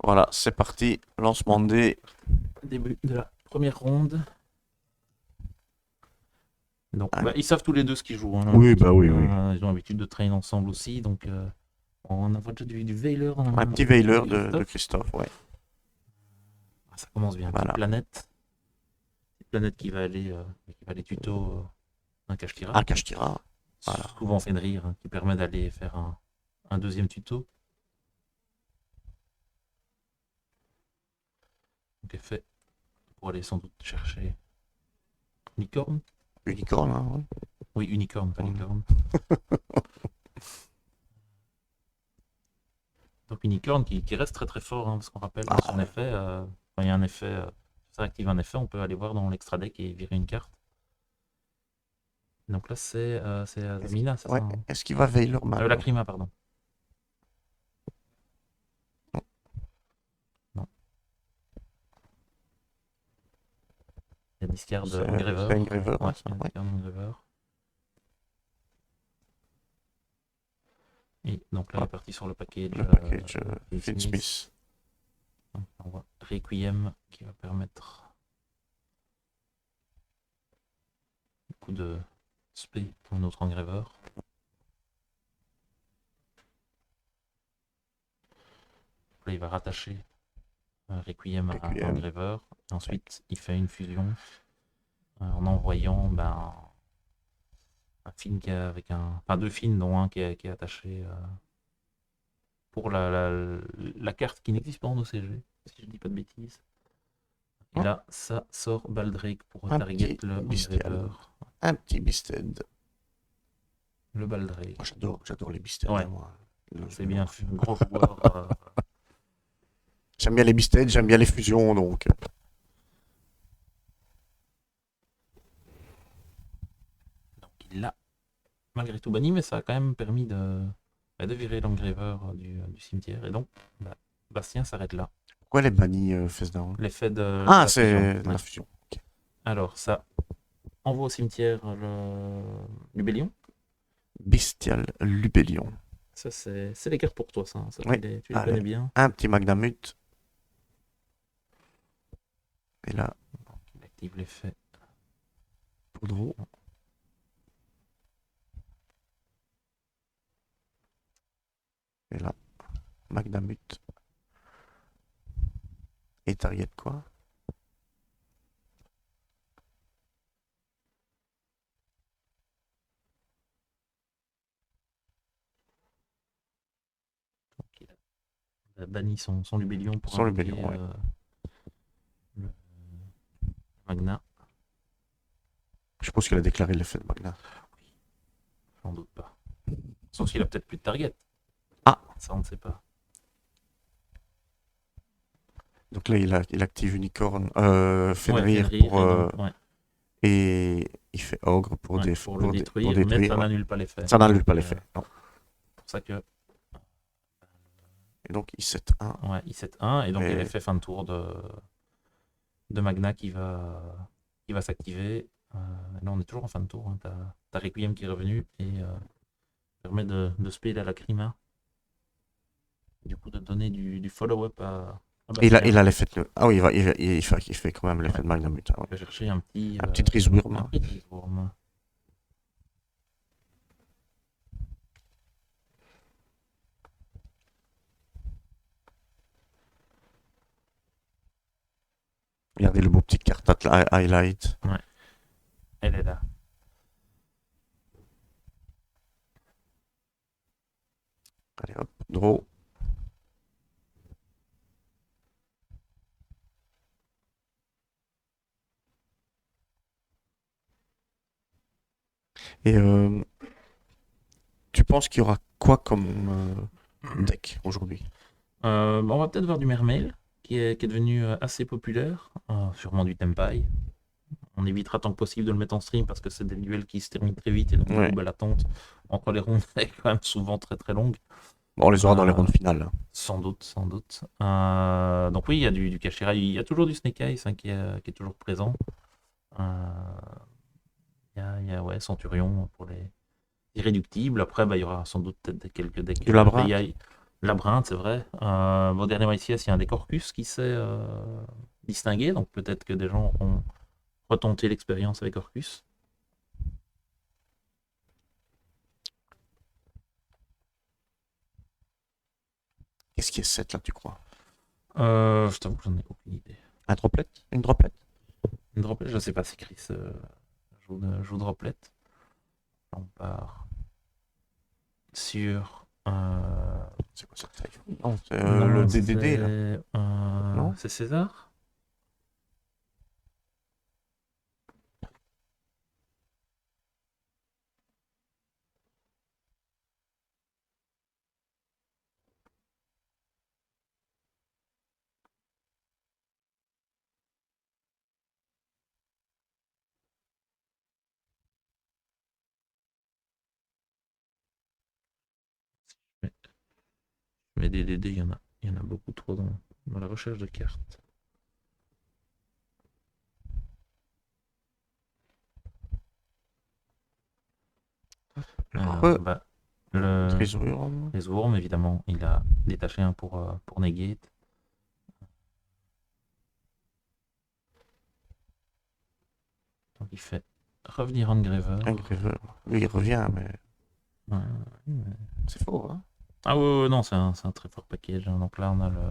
Voilà, c'est parti. Lancement de dés. Début de la première ronde. Donc, Ah, ils savent tous les deux ce qu'ils jouent, hein. oui, bah oui, oui. Ils ont l'habitude de traîner ensemble aussi. Donc, on a déjà du Veiler. Un petit Veiler de de Christophe. Christophe, ouais. Ah, ça commence bien. Voilà. Petite planète. Petite planète qui va aller tuto un cache-tira. Un Kashtira. Voilà. Souvent Fenrir, hein, qui permet d'aller faire un deuxième tuto. Donc, est fait pour aller sans doute chercher Licorne. Unicorn, hein, ouais. Oui, Unicorne, pas Licorne. Donc Unicorn qui reste très très fort, hein, parce qu'on rappelle que son effet, quand il y a un effet, ça active un effet, on peut aller voir dans l'extra deck et virer une carte. Donc là c'est Zamina, c'est Ouais. ça, hein. Est-ce qu'il va Veiler maintenant? Lacrima, pardon. Non. Non. Il y a discard C'est Engraver. c'est Engraver, Ouais, hein, ça, il y a ouais. discard Engraver. Et donc là, il est parti sur le package, Le package Finn Smith. Donc, on voit Requiem qui va permettre un coup de spé pour notre Engraver. Là, il va rattacher Requiem à Requiem. Engraver. Et ensuite, il fait une fusion en envoyant un film avec enfin deux films, dont un qui est attaché pour la carte qui n'existe pas en OCG, si je dis pas de bêtises. Et Oh. là, ça sort Baldrake pour Un target petit le bestial. Engraver. Un petit Bisted. Le Baldrake. Oh, j'adore les Bisted, Ouais. hein, moi. C'est bien, un gros joueur. J'aime bien les Bisted, j'aime bien les fusions, donc. Donc il l'a malgré tout banni, mais ça a quand même permis de virer l'Engraver du cimetière. Et donc, Bastien s'arrête là. Pourquoi les bannis Face Down? L'effet de Ah, la fusion. c'est Ouais. la fusion. Ok. Alors, ça envoie au cimetière le Lubellion. Bestial Lubellion. Ça, c'est les cartes pour toi, ça. Oui. Tu les connais bien. Un petit Magnamut. Et là, Il active l'effet. pour draw. Et là, Magnamut. Et target quoi? Donc, il a banni son Lubellion pour Son invoquer Lubellion, ouais. le Magna. Je suppose qu'il a déclaré l'effet de Magna. Oui, j'en doute pas. Sauf qu'il a peut-être plus de target. Ah! Ça, on ne sait pas. Donc là, il active Unicorn, Fenrir Fenrir, pour. et donc, ouais. Et il fait Ogre pour, Ouais, pour le détruire, pour mais détruire. ça Ouais. n'annule pas l'effet. Ça n'annule pas Donc, l'effet. Non. C'est pour ça que Et donc, il 7 1. ouais, il 7-1, et donc il y a Mais- l'effet fin de tour de Magna qui va s'activer. Là, on est toujours en fin de tour, hein. T'as Requiem qui est revenu et permet de spell à la Crima. Du coup, de donner du follow-up à Il Bastien. a l'effet de. Ah oui, il fait quand même l'effet de Magnamut. Hein, Il ouais. va chercher un petit Triswurm. un petit Triswurm. Regardez le beau petit carte highlight. Ouais, elle est là. Allez hop, draw. Et tu penses qu'il y aura quoi comme deck aujourd'hui? On va peut-être voir du Mermail qui est devenu assez populaire. Sûrement du Tempai. On évitera tant que possible de le mettre en stream parce que c'est des duels qui se terminent très vite et donc Ouais. du coup, l'attente entre les rondes est quand même souvent très très longue. Bon, on les aura dans les rondes finales. Sans doute, sans doute. Donc oui, il y a du Kashira, il y a toujours du Snake Eyes, hein, qui est toujours présent. Il y a ouais, Centurion pour les irréductibles. Après, il y aura sans doute peut-être quelques decks. Du Labra. Labyrinthe, c'est vrai. Bon, dernièrement ici, il y a un des Corcus qui s'est distingué, donc peut-être que des gens auront retenté l'expérience avec Orcus. Qu'est-ce qui est 7 là, tu crois? Je t'avoue que j'en ai aucune idée. Un droplet? Une droplet? Une droplet, je sais pas si Chris joue droplet. On part sur. C'est quoi cette taille? Non, c'est le Non, DDD là. Non? c'est César. Mais, mais des DD, il y en a beaucoup trop dans la recherche de cartes. Alors, bah, le Trésor. les Worms, évidemment, il a détaché un pour Negate. Donc il fait revenir Engraver. Engraver. Lui, il revient, mais Ouais, ouais. c'est fort, hein. Ah ouais, ouais, non, c'est un très fort package, hein. Donc là, on a le.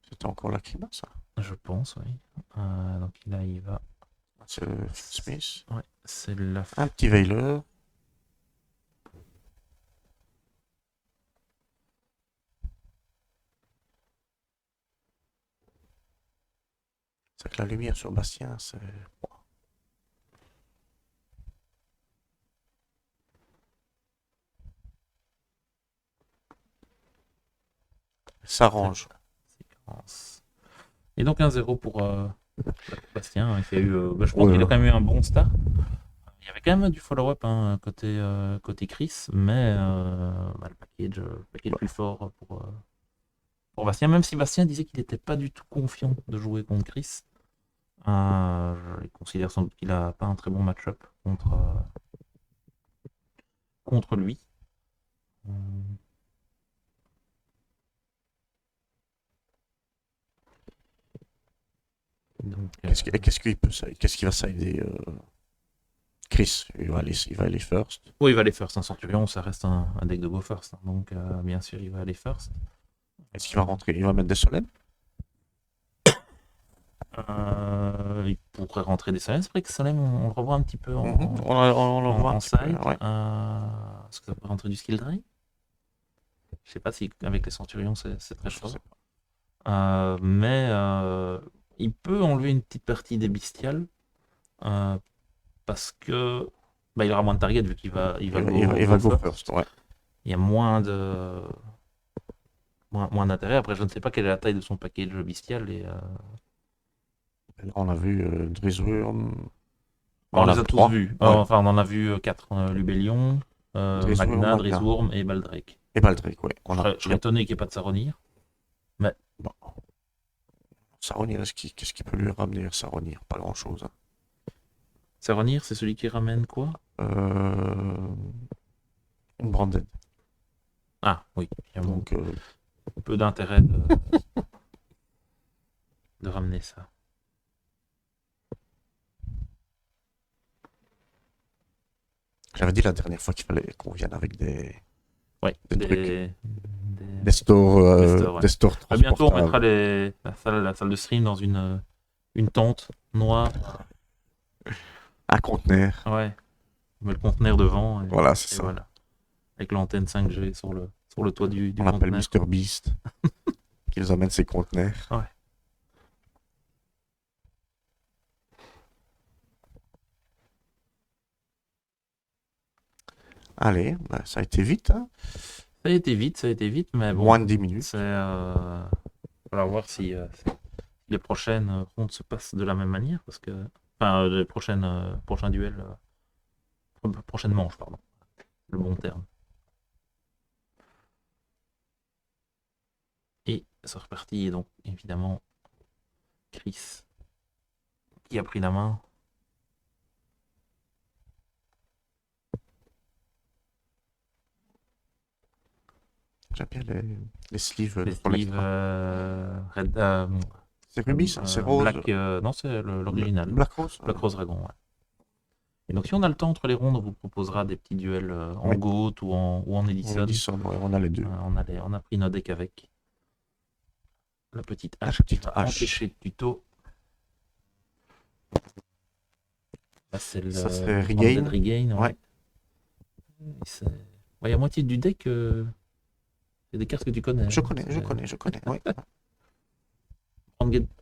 C'était encore la Kima, ça. Je pense, oui. Donc là, il va. C'est Smith. Ouais, c'est la. Un petit Veiler. C'est que la lumière sur Bastien, c'est. Ça range. Séquence. Et donc 1-0 pour Bastien, hein, qui a eu. Bah, je pense qu'il a quand même eu un bon start. Il y avait quand même du follow-up, hein, côté Chris, mais bah, le package plus fort pour Bastien, même si Bastien disait qu'il n'était pas du tout confiant de jouer contre Chris. Je considère sans doute qu'il n'a pas un très bon match-up contre lui. Euh, donc, Qu'est-ce qu'il peut, qu'est-ce qu'il va sider Chris, il va aller first. oui, il va aller first. Un Centurion, ça reste un deck de go first, hein. Donc, bien sûr, il va aller first. Est-ce qu'il va rentrer? Il va mettre des solemnes? Il pourrait rentrer des Salem. C'est vrai que Salem, on le revoit un petit peu On le voit un en petit peu, side. ouais. Est-ce que ça pourrait rentrer du skill drain? Je sais pas si avec les Centurions, c'est très Je fort. sais pas. Mais il peut enlever une petite partie des bestiales. Parce que bah, il aura moins de target vu qu'il va, Il va go first, ouais. Il y a moins d'intérêt. Après, je ne sais pas quelle est la taille de son package bestial. Là, on a vu Drizurm. On les a tous vus. Ouais. Enfin, on en a vu 4. Lubellion, Magna, Drizurm et Baldrake. Et Baldrake, ouais. Je serais étonné qu'il n'y ait pas de Saronir. Mais bon. Saronir, qu'est-ce qu'il peut lui ramener, Saronir? Pas grand-chose, hein. Saronir, c'est celui qui ramène quoi? Une branded. Ah, oui. Il y a Donc, peu d'intérêt de ramener ça. j'avais dit la dernière fois qu'il fallait qu'on vienne avec des Ouais, trucs. Des stores, ouais. des stores Bientôt, on transportables. mettra la salle de stream dans une tente noire. Un conteneur. Ouais, on met le conteneur devant. Voilà, c'est ça. Voilà. Avec l'antenne 5G sur le toit du On l'appelle conteneur. Mr Beast. qui nous amène ses conteneurs. Ouais. Allez, bah, ça a été vite, hein. Ça a été vite, mais bon. Moins de 10 minutes. C'est. Voilà, voir si les prochaines rondes se passent de la même manière. Parce que. Enfin, les prochains duels. Prochaine manche, pardon. Le bon terme. Et c'est reparti. Et donc, évidemment, Chris qui a pris la main. j'aime bien les sleeves Les pour sleeves l'extra. Red, C'est Ruby, ça, c'est rose. Black, non, c'est l'original. Black Rose. Black Rose Dragon, ouais. Et donc, si on a le temps entre les rondes, on vous proposera des petits duels en Oui. GOAT ou en On Edison. dit ça, ouais, on a les deux. On a pris nos decks avec. La petite La hache petite qui va hache. empêcher le tuto. Là, c'est le Ça, c'est Branded Regain. Regain. Ouais. Il y a moitié du deck. C'est des cartes que tu connais. Je hein. connais. Ouais.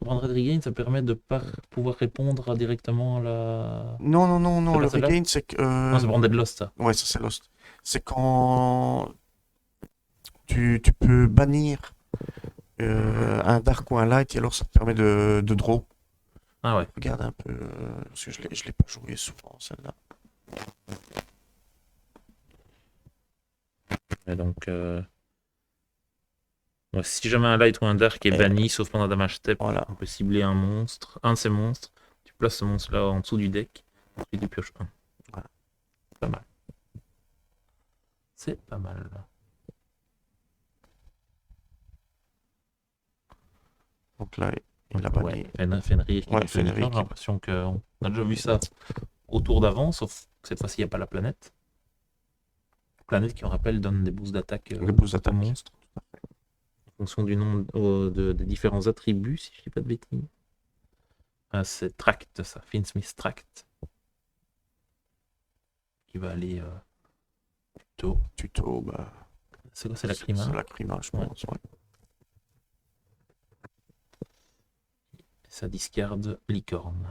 Branded Regain, ça permet de pas pouvoir répondre directement à la. Non, C'est le pas celle-là Regain, c'est que. Non, c'est Branded Lost, ça. Ouais, ça, c'est Lost. C'est quand tu peux bannir un Dark ou un Light, et alors ça te permet de draw. Ah ouais. Regarde un peu, parce que je l'ai pas joué souvent, celle-là. Et donc, ouais, si jamais un light ou un dark est banni, sauf pendant damage step, Voilà. on peut cibler un monstre, un de ces monstres. Tu places ce monstre-là en dessous du deck, ensuite tu pioches un. Voilà. Pas mal. C'est pas mal. Donc là, il a banni. Ouais, Fenrir qui Ouais, est Fenrir. J'ai l'impression qu'on a déjà vu ça au tour d'avant, sauf que cette fois-ci, il n'y a pas la planète. La planète qui, on rappelle, donne des boosts d'attaque aux monstres. En fonction du nombre des différents attributs, si je ne dis pas de bêtises. C'est Tract, ça, Finsmith Tract. Qui va aller tuto, bah. C'est quoi, c'est la Crima? C'est la Crima, je pense, ouais. Ça discarde licorne.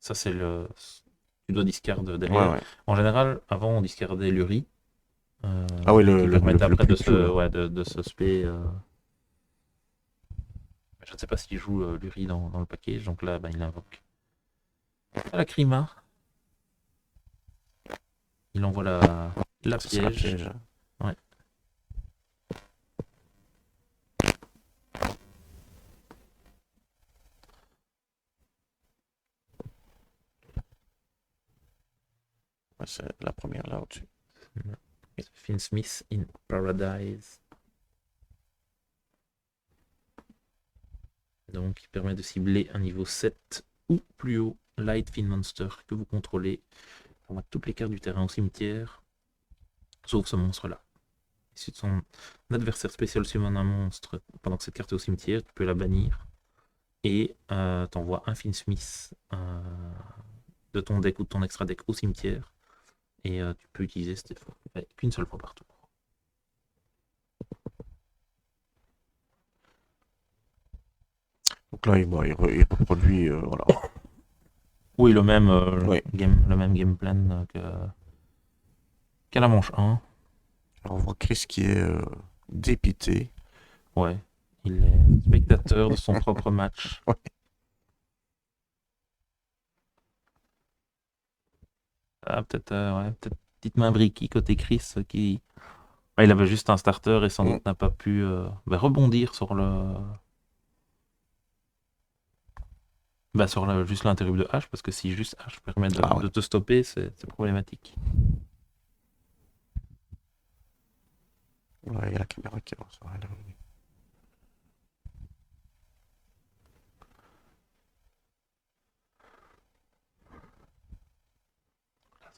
Ça, c'est le. Tu dois discard derrière. Ouais. En général, avant, on discardait l'Uri. Ah oui, qui permettait après de se spé. Je ne sais pas s'il joue l'Uri dans le package, donc là, il invoque. À la Crima. Il envoie la piège. Ouais. Ouais, c'est la première là au-dessus. Finsmith in Paradise. Donc, il permet de cibler un niveau 7 ou plus haut Light Fin Monster que vous contrôlez. On voit toutes les cartes du terrain au cimetière, sauf ce monstre-là. Si son adversaire spécial summon un monstre pendant que cette carte est au cimetière, tu peux la bannir. Et t'envoies un Finsmith de ton deck ou de ton extra deck au cimetière. Et tu peux utiliser cette effort qu'une seule fois par tour. Donc là, il reproduit, voilà. Oui, le même, Oui. le même game plan qu'à la manche 1. Alors on voit Chris qui est dépité. Ouais, il est spectateur de son propre match. Ouais. Ah, peut-être petite main bricky côté Chris qui. Ouais, il avait juste un starter et sans doute n'a pas pu rebondir sur le. Sur juste l'interrupt de H, parce que si juste H permet de te stopper, c'est problématique. Ouais, il y a la caméra qui avance.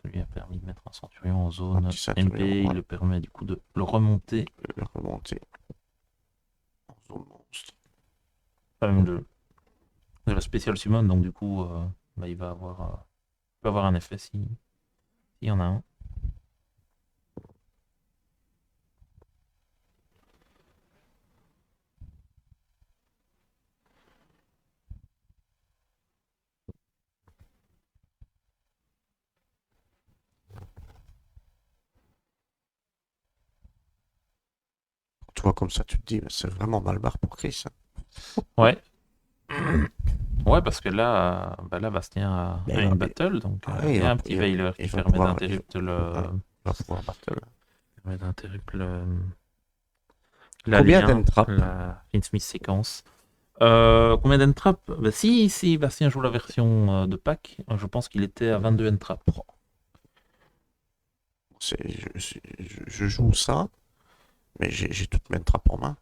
Ça lui a permis de mettre un centurion en zone MP, il le permet du coup de le remonter. Le remonter en zone monstre. Même de la spécial summon, donc du coup, il va avoir un effet s'il y en a un. Tu vois comme ça, tu te dis, c'est vraiment mal barre pour Chris. Ouais. Ouais, parce que là, Bastien a une battle, donc il y a un petit Veiler qui permet d'interrupt Combien d'entrap la Finsmith séquence. Combien d'entrap? Si Bastien joue la version de pack, je pense qu'il était à 22 entrap. Je joue ça, Mais j'ai toutes mes trappes en main.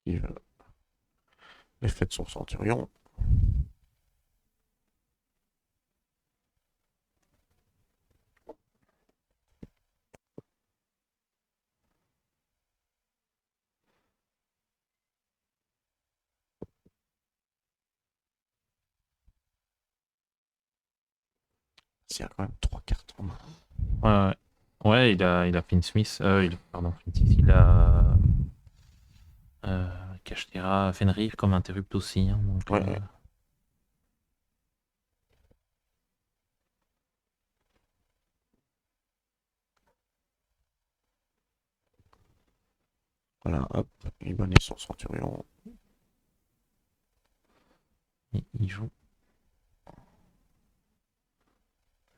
Il active l'effet de son centurion. Il y a quand même 3 cartes en main. Ouais, ouais. Ouais, il a Finn Smith. Pardon, Finn Smith. Il a. Kashtira, Fenrir comme interrupt aussi. Hein, donc, Ouais, ouais. Voilà, hop, il bannit son centurion. et il joue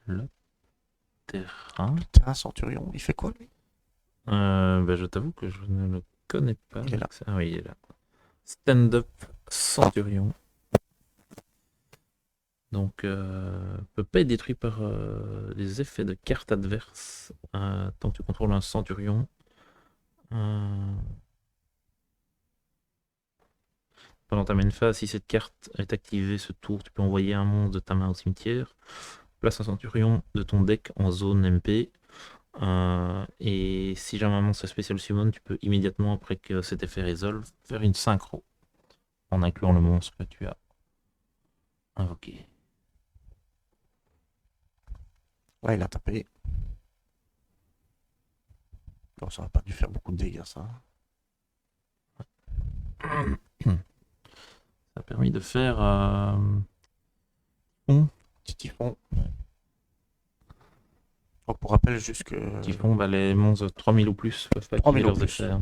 le terrain. Terrain centurion, il fait quoi lui? Bah, je t'avoue que je ne le connais pas. Il est là. Ah oui, il est là. Stand-up Centurion. Donc, peut pas être détruit par les effets de cartes adverses tant que tu contrôles un Centurion. Pendant ta main phase, si cette carte est activée ce tour, tu peux envoyer un monstre de ta main au cimetière. Place un Centurion de ton deck en zone MP. Et si jamais un monstre est spécial summon, tu peux immédiatement, après que cet effet résolve, faire une synchro en incluant le monstre que tu as invoqué. Là, il a tapé. Bon, ça va pas dû faire beaucoup de dégâts, ça. Ça a permis de faire Petit typhon. Donc, pour rappel, juste que. Typhon, bah, les monstres 3000 ou plus peuvent pas 3000 activer ou leurs plus. effets. Hein.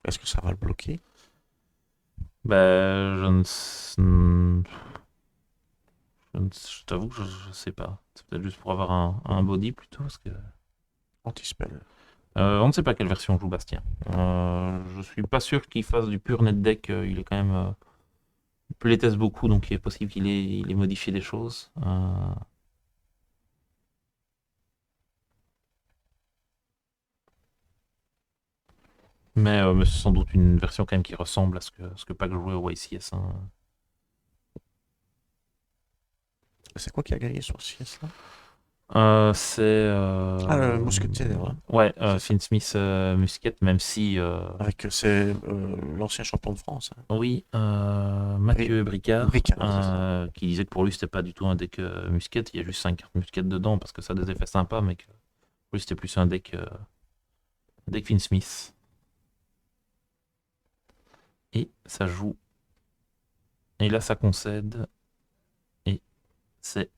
Est-ce que ça va le bloquer? Bah, je t'avoue que je sais pas. C'est peut-être juste pour avoir un body plutôt. Parce que... Anti-spell. on ne sait pas quelle version joue Bastien. Je suis pas sûr qu'il fasse du pur net deck. Il est quand même. Il playtest beaucoup, donc il est possible qu'il ait modifié des choses. Mais c'est sans doute une version quand même qui ressemble à ce que Pack jouait au YCS. Hein. C'est quoi qui a gagné sur CS là? C'est. Ah, le mousquetier, ouais. Ouais, C'est ça. Finn Smith Musket, même si. Avec c'est l'ancien champion de France. Hein. Oui, Mathieu Bricard, Bricard, c'est ça. qui disait que pour lui c'était pas du tout un deck Musket, il y a juste 5 cartes Musket dedans parce que ça a des effets sympas, mais que pour lui c'était plus un deck Finn Smith. Et ça joue. Et là ça concède. Et c'est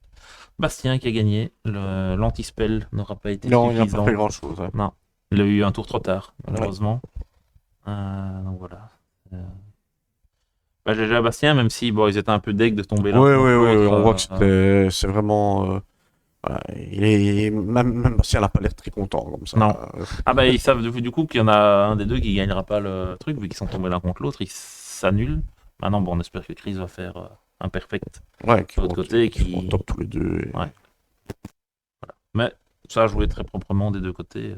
Bastien qui a gagné. L'anti-spell n'aura pas été Non, il n'a pas suffisant. fait grand chose. Ouais. Non, il a eu un tour trop tard, malheureusement. Donc voilà. Bah, GG à Bastien, même si bon, ils étaient un peu deg de tomber là. Oui, oui, oui, on voit que c'est vraiment. Voilà, même Bastien n'a pas l'air très content comme ça. Non. Ah bah ils savent du coup qu'il y en a un des deux qui gagnera pas le truc, vu qu'ils sont tombés l'un contre l'autre, ils s'annulent. Maintenant, bon, on espère que Chris va faire un perfect Ouais, de l'autre côté. Qui vont top tous les deux. Ouais. Voilà. Mais ça a joué très proprement des deux côtés.